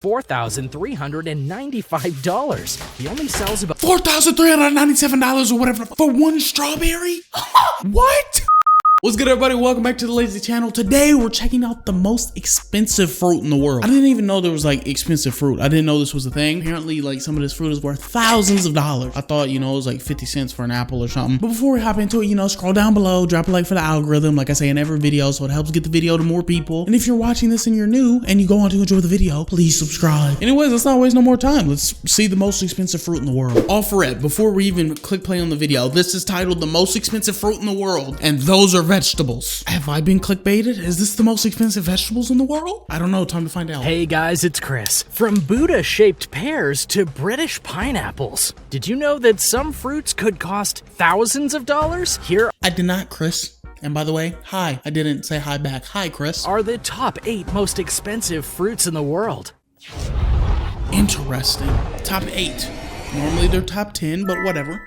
$4,395. He only sells about $4,397 or whatever for one strawberry? What? What's good, everybody? Welcome back to the Lazy Channel. Today we're checking out the most expensive fruit in the world. I didn't even know there was like expensive fruit. I didn't know this was a thing. Apparently, like some of this fruit is worth thousands of dollars. I thought, it was like 50 cents for an apple or something. But before we hop into it, scroll down below, drop a like for the algorithm, like I say in every video, so it helps get the video to more people. And if you're watching this and you're new and you go on to enjoy the video, please subscribe. Anyways, let's not waste no more time. Let's see the most expensive fruit in the world. All for it. Before we even click play on the video, this is titled the most expensive fruit in the world, and those are vegetables. Have I been clickbaited? Is this the most expensive vegetables in the world? I don't know. Time to find out. Hey guys, it's Chris. From Buddha-shaped pears to British pineapples. Did you know that some fruits could cost thousands of dollars? Here I did not, Chris. And by the way, hi. I didn't say hi back. Hi, Chris. are the top 8 most expensive fruits in the world. Interesting. Top 8. Normally they're top 10, but whatever.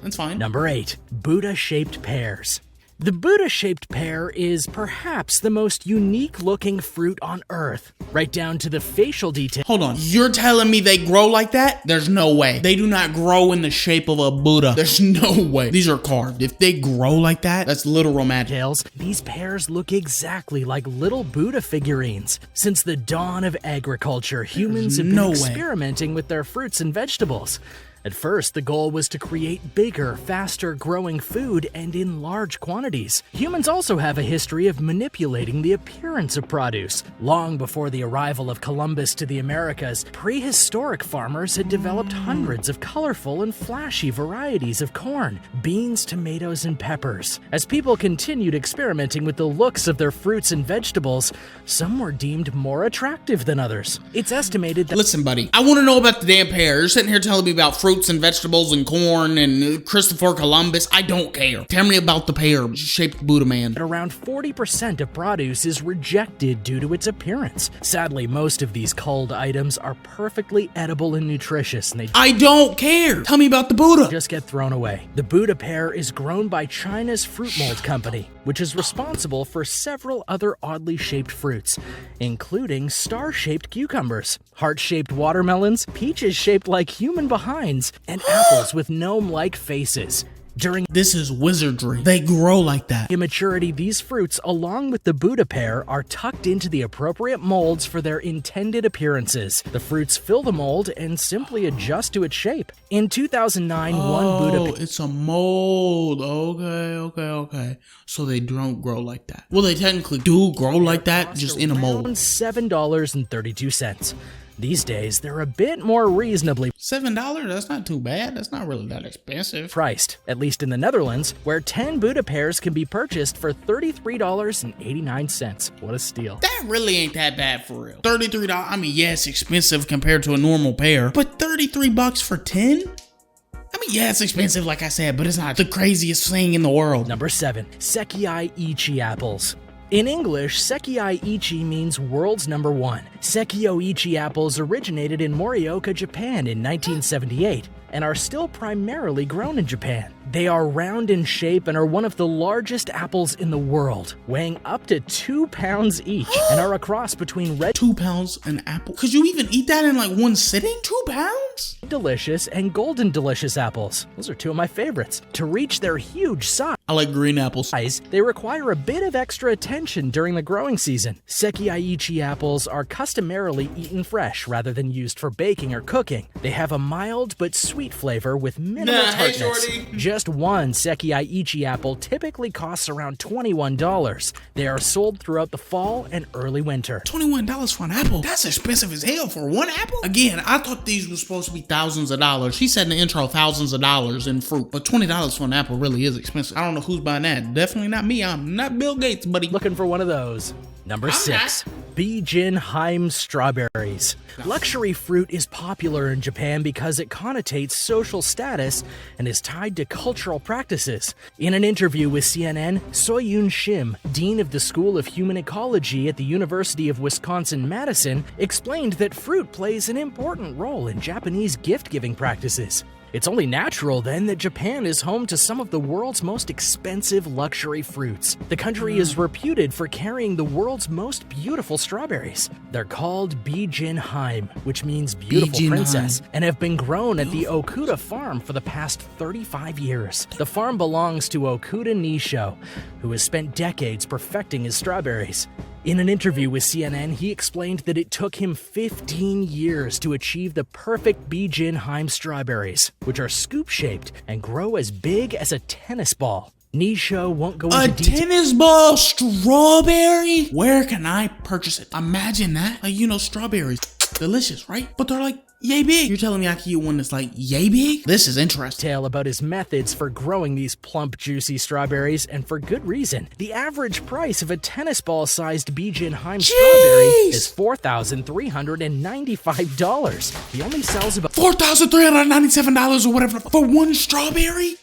That's fine. Number 8, Buddha-shaped pears. The Buddha-shaped pear is perhaps the most unique-looking fruit on Earth, right down to the facial detail. Hold on. You're telling me they grow like that? There's no way. They do not grow in the shape of a Buddha. There's no way. These are carved. If they grow like that, that's literal magic. These pears look exactly like little Buddha figurines. Since the dawn of agriculture, humans have been experimenting with their fruits and vegetables. At first, the goal was to create bigger, faster-growing food and in large quantities. Humans also have a history of manipulating the appearance of produce. Long before the arrival of Columbus to the Americas, prehistoric farmers had developed hundreds of colorful and flashy varieties of corn, beans, tomatoes, and peppers. As people continued experimenting with the looks of their fruits and vegetables, some were deemed more attractive than others. It's estimated that— Listen, buddy, I want to know about the damn pear. You're sitting here telling me about fruits and vegetables and corn and Christopher Columbus. I don't care. Tell me about the pear-shaped Buddha man. Around 40% of produce is rejected due to its appearance. Sadly, most of these culled items are perfectly edible and nutritious, and I don't care. Tell me about the Buddha. just get thrown away. The Buddha pear is grown by China's Fruit Mold Company, which is responsible for several other oddly shaped fruits, including star-shaped cucumbers, heart-shaped watermelons, peaches shaped like human behinds, and apples with gnome-like faces. This is wizardry. They grow like that. Immaturity, these fruits, along with the Buddha pear, are tucked into the appropriate molds for their intended appearances. The fruits fill the mold and simply adjust to its shape. In 2009, one Buddha pear— it's a mold. Okay. So they don't grow like that. Well, they technically do grow like that, just in a mold. $7.32. These days, they're a bit more reasonably $7? That's not too bad. That's not really that expensive. priced, at least in the Netherlands, where 10 Buddha pears can be purchased for $33.89. What a steal. That really ain't that bad for real. $33, I mean, yes, expensive compared to a normal pear, but 33 bucks for 10? I mean, yeah, it's expensive, like I said, but it's not the craziest thing in the world. Number 7, Sekaiichi apples. In English, Sekaiichi means world's number 1. Sekaiichi apples originated in Morioka, Japan in 1978 and are still primarily grown in Japan. They are round in shape and are one of the largest apples in the world, weighing up to 2 pounds each and are a cross between red 2 pounds an apple? Could you even eat that in like one sitting? 2 pounds? delicious and golden delicious apples. Those are 2 of my favorites. To reach their huge size, I like green apples. they require a bit of extra attention during the growing season. Sekaiichi apples are customarily eaten fresh rather than used for baking or cooking. They have a mild but sweet flavor with minimal tartness. Just one Sekaiichi apple typically costs around $21. They are sold throughout the fall and early winter. $21 for an apple? That's expensive as hell for one apple? Again, I thought these were supposed to be thousands of dollars. She said in the intro thousands of dollars in fruit, but $20 for an apple really is expensive. I don't know who's buying that. Definitely not me. I'm not Bill Gates, buddy. Looking for one of those. Number 6, Bijinheim Strawberries. Luxury fruit is popular in Japan because it connotates social status and is tied to cultural practices. In an interview with CNN, Soyun Shim, dean of the School of Human Ecology at the University of Wisconsin-Madison, explained that fruit plays an important role in Japanese gift-giving practices. It's only natural, then, that Japan is home to some of the world's most expensive luxury fruits. The country is reputed for carrying the world's most beautiful strawberries. They're called Bijinheim, which means beautiful princess, and have been grown at the Okuda farm for the past 35 years. The farm belongs to Okuda Nisho, who has spent decades perfecting his strawberries. In an interview with CNN, he explained that it took him 15 years to achieve the perfect Bijinheim strawberries, which are scoop-shaped and grow as big as a tennis ball. Nisho won't go into detail. A tennis ball strawberry? Where can I purchase it? Imagine that. Like, you know, strawberries. Delicious, right? But they're like yay big. You're telling me I can get one that's like yay big? This is interesting. Tale about his methods for growing these plump, juicy strawberries, and for good reason. The average price of a tennis ball-sized Bijinheim strawberry is $4,395. He only sells about $4,397 or whatever for one strawberry?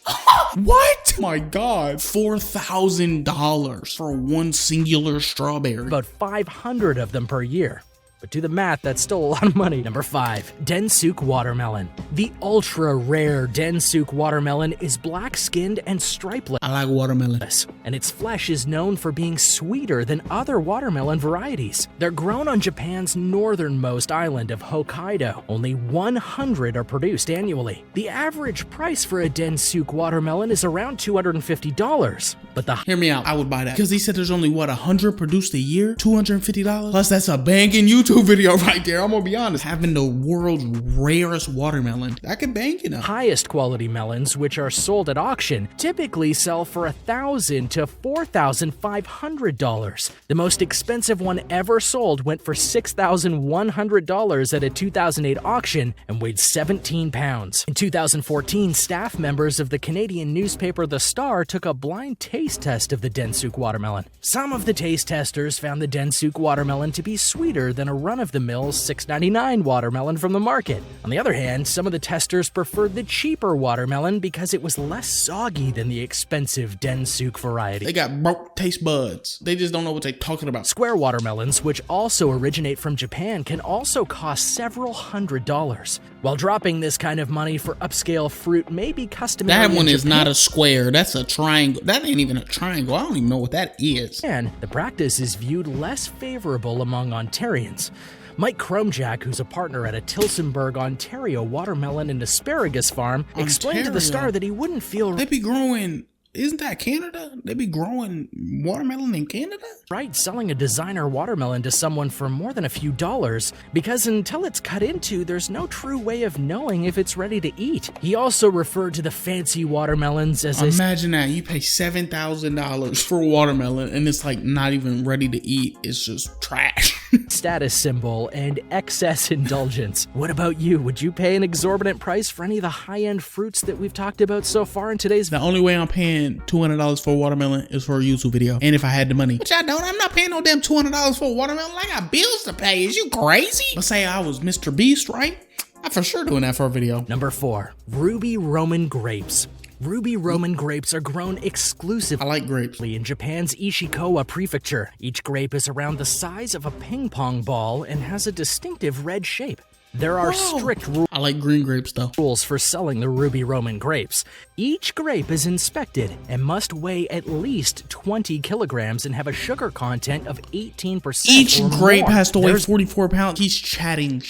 What? My God. $4,000 for one singular strawberry. about 500 of them per year. But do the math, that's still a lot of money. Number 5, Densuke Watermelon. The ultra-rare Densuke Watermelon is black-skinned and stripeless. I like watermelon. And its flesh is known for being sweeter than other watermelon varieties. They're grown on Japan's northernmost island of Hokkaido. Only 100 are produced annually. The average price for a Densuke watermelon is around $250. But Hear me out. I would buy that. Because he said there's only, what, 100 produced a year? $250? Plus, that's a banging YouTube video right there. I'm gonna be honest. Having the world's rarest watermelon, that could bang, you know. Highest quality melons, which are sold at auction, typically sell for $1,000 to $4,500. The most expensive one ever sold went for $6,100 at a 2008 auction and weighed 17 pounds. In 2014, staff members of the Canadian newspaper The Star took a blind taste test of the Densuke watermelon. Some of the taste testers found the Densuke watermelon to be sweeter than a run-of-the-mill $6.99 watermelon from the market. On the other hand, some of the testers preferred the cheaper watermelon because it was less soggy than the expensive Densuke variety. They got broke taste buds. They just don't know what they're talking about. Square watermelons, which also originate from Japan, can also cost several $100s. While dropping this kind of money for upscale fruit may be customary. That one is not a square. That's a triangle. That ain't even a triangle. I don't even know what that is. And the practice is viewed less favorable among Ontarians. Mike Cromjack, who's a partner at a Tillsonburg, Ontario watermelon and asparagus farm, explained to the Star that he wouldn't feel they be growing. Isn't that Canada? They be growing watermelon in Canada? Right, selling a designer watermelon to someone for more than a few dollars, because until it's cut into, there's no true way of knowing if it's ready to eat. He also referred to the fancy watermelons as Imagine that, you pay $7,000 for a watermelon and it's like not even ready to eat. It's just trash. status symbol and excess indulgence. What about you? Would you pay an exorbitant price for any of the high-end fruits that we've talked about so far in today's video? The only way I'm paying $200 for a watermelon is for a YouTube video, and if I had the money. But y'all don't. I'm not paying no damn $200 for a watermelon. I got bills to pay. Is you crazy? Let's say I was Mr. Beast, right? I'm for sure doing that for a video. Number 4, Ruby Roman grapes. Ruby Roman grapes are grown exclusively I like grapes. in Japan's Ishikawa prefecture. Each grape is around the size of a ping pong ball and has a distinctive red shape. There are strict I like green grapes though. rules for selling the Ruby Roman grapes. Each grape is inspected and must weigh at least 20 kilograms and have a sugar content of 18%. Each grape more. has to weigh 44 pounds. He's chatting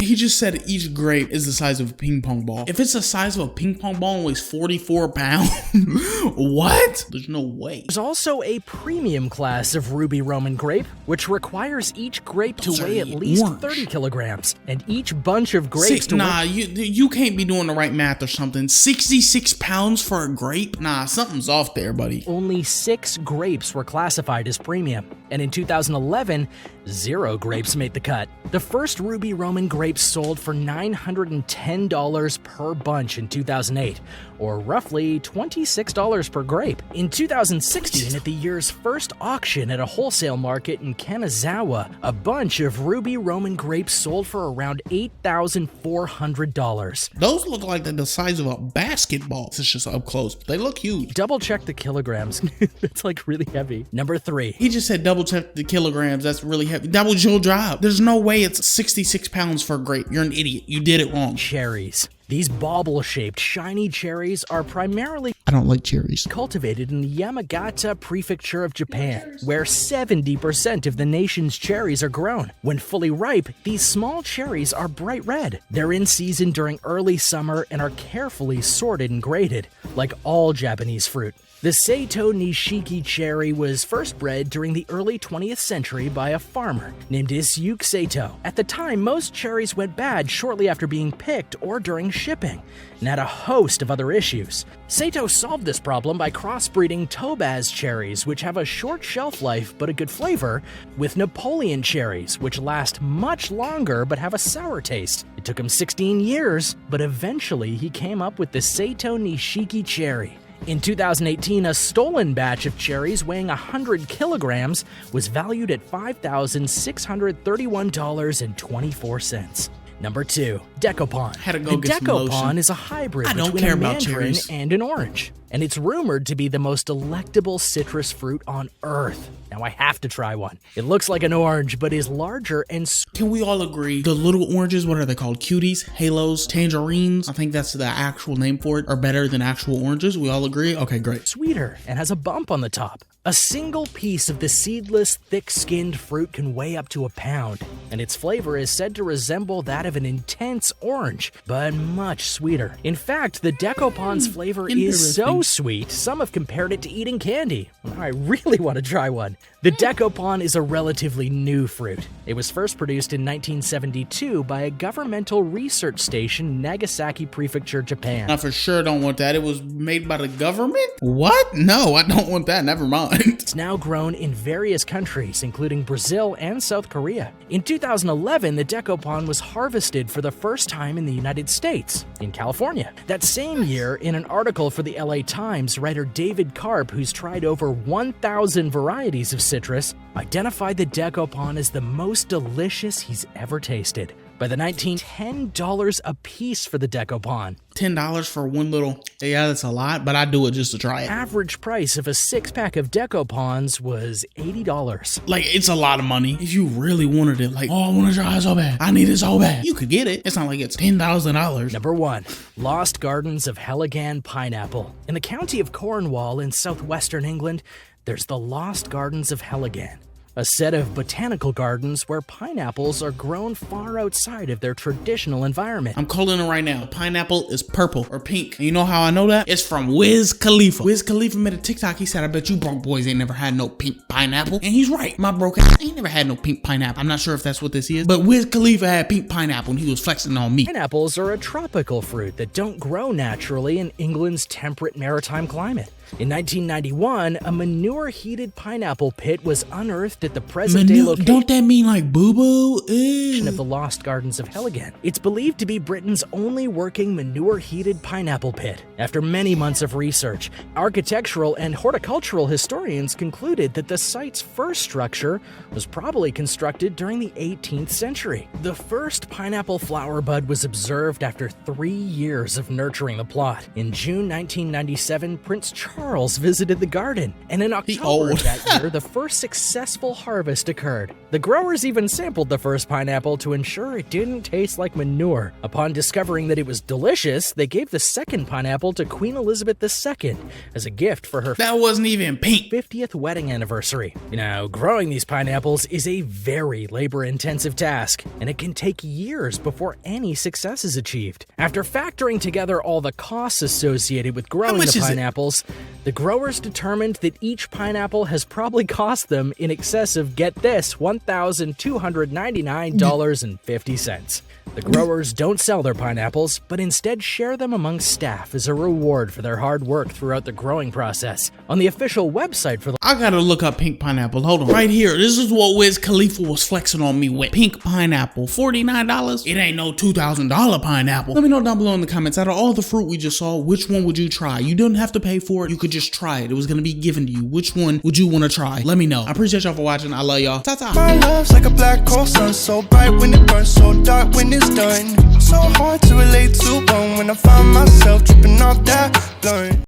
He just said each grape is the size of a ping pong ball. If it's the size of a ping pong ball and weighs 44 pounds, what? There's no way. There's also a premium class of Ruby Roman grape, which requires each grape to weigh at least 30 kilograms, and each bunch of grapes you can't be doing the right math or something. 66 pounds for a grape? Nah, something's off there, buddy. Only 6 grapes were classified as premium, and in 2011, 0 grapes made the cut. The first Ruby Roman grapes sold for $910 per bunch in 2008, or roughly $26 per grape. In 2016, at the year's first auction at a wholesale market in Kanazawa, a bunch of Ruby Roman grapes sold for around $8,400. Those look like they're the size of a basketball. It's just up close, but they look huge. Double check the kilograms. It's like really heavy. Number 3. He just said double check the kilograms. That's really heavy. That was your job. There's no way it's 66 pounds for a grape. You're an idiot. You did it wrong. Cherries. These bauble-shaped, shiny cherries are primarily I don't like cherries. cultivated in the Yamagata prefecture of Japan, where 70% of the nation's cherries are grown. When fully ripe, these small cherries are bright red. They're in season during early summer and are carefully sorted and graded, like all Japanese fruit. The Seito Nishiki cherry was first bred during the early 20th century by a farmer named Densuke Saito. At the time, most cherries went bad shortly after being picked or during shipping, and had a host of other issues. Saito solved this problem by crossbreeding Tobaz cherries, which have a short shelf life but a good flavor, with Napoleon cherries, which last much longer but have a sour taste. It took him 16 years, but eventually he came up with the Seito Nishiki cherry. In 2018, a stolen batch of cherries weighing 100 kilograms was valued at $5,631.24. Number 2, Decopon. Had to go the get some lotion. Decopon is a hybrid I don't between care a about mandarin cherries. and an orange, and it's rumored to be the most delectable citrus fruit on Earth. Now I have to try one. It looks like an orange, but is larger and Can we all agree the little oranges, what are they called? Cuties, halos, tangerines, I think that's the actual name for it, are better than actual oranges? We all agree? Okay, great. sweeter and has a bump on the top. A single piece of the seedless, thick-skinned fruit can weigh up to a pound, and its flavor is said to resemble that of an intense orange, but much sweeter. In fact, the Decopon's flavor is so sweet, some have compared it to eating candy. I really want to try one. The Decopon is a relatively new fruit. It was first produced in 1972 by a governmental research station in Nagasaki Prefecture, Japan. I for sure don't want that. It was made by the government? What? No, I don't want that. Never mind. It's now grown in various countries, including Brazil and South Korea. In 2011, the Decopon was harvested for the first time in the United States, in California. That same year, in an article for the LA Times, writer David Karp, who's tried over 1,000 varieties of citrus, identified the Decopon as the most delicious he's ever tasted. By the $10 a piece for the Decopon. $10 for one little, yeah, that's a lot, but I'd do it just to try it. Average price of a 6-pack of Decopons was $80. Like, it's a lot of money. If you really wanted it, like, oh, I want to try it so bad. I need it so bad. You could get it. It's not like it's $10,000. Number 1. Lost Gardens of Helligan Pineapple. In the county of Cornwall in southwestern England, there's the Lost Gardens of Helligan, a set of botanical gardens where pineapples are grown far outside of their traditional environment. I'm calling it right now. Pineapple is purple or pink. And you know how I know that? It's from Wiz Khalifa. Wiz Khalifa made a TikTok. He said, I bet you broke boys ain't never had no pink pineapple. And he's right. My broke ass ain't never had no pink pineapple. I'm not sure if that's what this is, but Wiz Khalifa had pink pineapple and he was flexing on me. Pineapples are a tropical fruit that don't grow naturally in England's temperate maritime climate. In 1991, a manure-heated pineapple pit was unearthed at the present-day location. Don't that mean like boo-boo? Of the Lost Gardens of Helligan. It's believed to be Britain's only working manure-heated pineapple pit. After many months of research, architectural and horticultural historians concluded that the site's first structure was probably constructed during the 18th century. The first pineapple flower bud was observed after 3 years of nurturing the plot. In June 1997, Prince Charles visited the garden, and in October of that year, the first successful harvest occurred. The growers even sampled the first pineapple to ensure it didn't taste like manure. Upon discovering that it was delicious, they gave the second pineapple to Queen Elizabeth II as a gift for her That wasn't even pink. 50th wedding anniversary. Now, growing these pineapples is a very labor-intensive task, and it can take years before any success is achieved. After factoring together all the costs associated with growing the pineapples, the growers determined that each pineapple has probably cost them in excess of, get this, $1,299.50. The growers don't sell their pineapples, but instead share them among staff as a reward for their hard work throughout the growing process. On the official website for the I gotta look up pink pineapple. Hold on. Right here. This is what Wiz Khalifa was flexing on me with. Pink pineapple. $49? It ain't no $2,000 pineapple. Let me know down below in the comments. Out of all the fruit we just saw, which one would you try? You didn't have to pay for it. You could just try it. It was gonna be given to you. Which one would you want to try? Let me know. I appreciate y'all for watching. I love y'all. Ta-ta. My love's like a black hole sun, so bright when it burns, so dark when it's done. So hard to relate to one when I find myself tripping off that blunt.